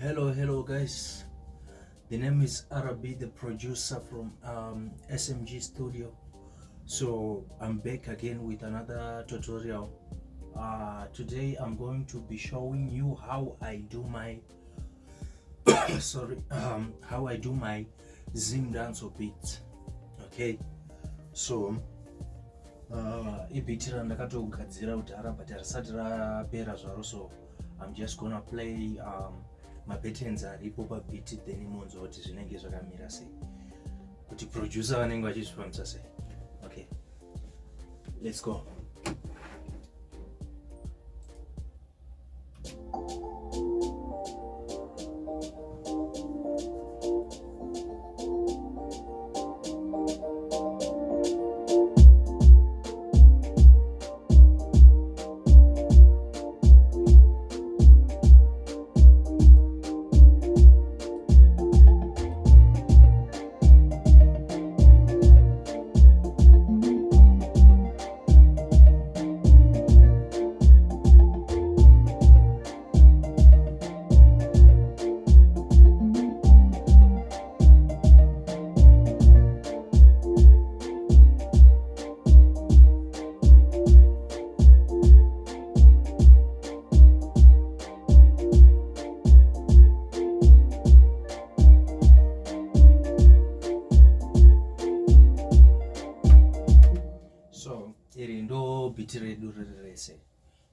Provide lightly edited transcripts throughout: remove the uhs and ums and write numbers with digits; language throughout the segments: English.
Hello guys. The name is Arabi, the producer from SMG Studio. So I'm back again with another tutorial. Today I'm going to be showing you how I do my how I do my Zim dancehall beat. Okay, so ibiti randakatogadzira kuti arabhati risati rapera zvaro, so I'm just gonna play mapatterns aripo pabiti, then monzo kuti zvinenge zvakamira sei, kuti producer vanenge vachizvifambisa sei. Okay, let's go.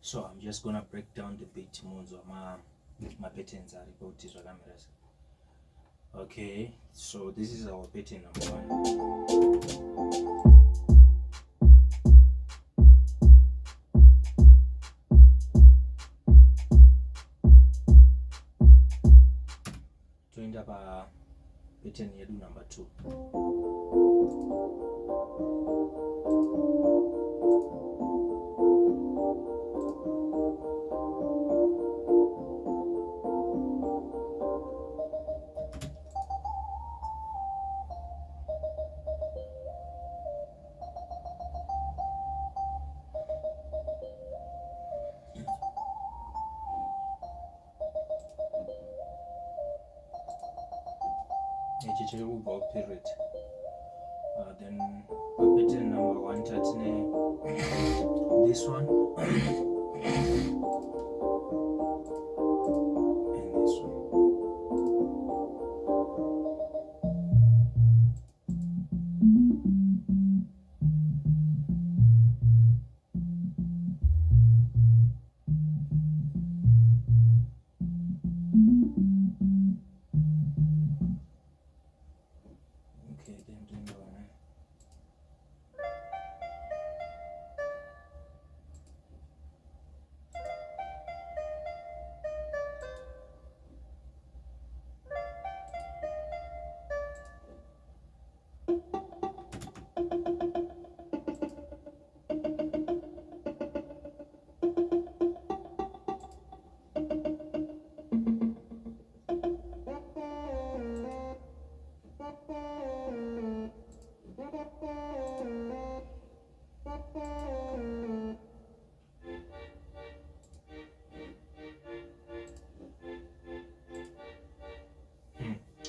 So I'm just gonna break down the beat monzo my patterns are about this. Okay, so this is our pattern number 1. Toenda pa pattern yedu number 2. Period. Then pattern number 1 tatine this one and this one.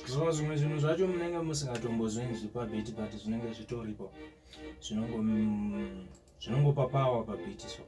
So zvimwe zvinhu zvacho munenge musingatombozvinzwi pabiti, but zvinenge zvitoripo, zvinongopa power pabiti. So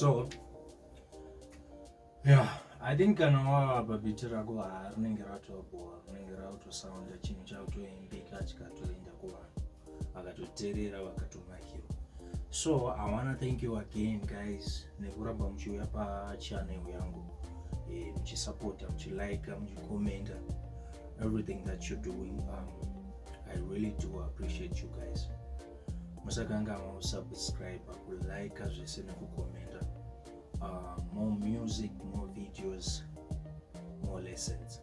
So yeah, I think kana wava pabhiti rako rinenge ratobhora, rinenge ratosounda chinhu chakutoimbika chikatoenda kuvanhu vakatoteerera vakatomakirwa. So I wanna thank you again guys nekuramba muchiuya pachannel yangu, muchisupporta, muchilike, muchikomenta everything that you're doing. I really do appreciate you guys. Musakangama kusubscribe, kulike zvese nekukomenta. More music, more videos, more lessons.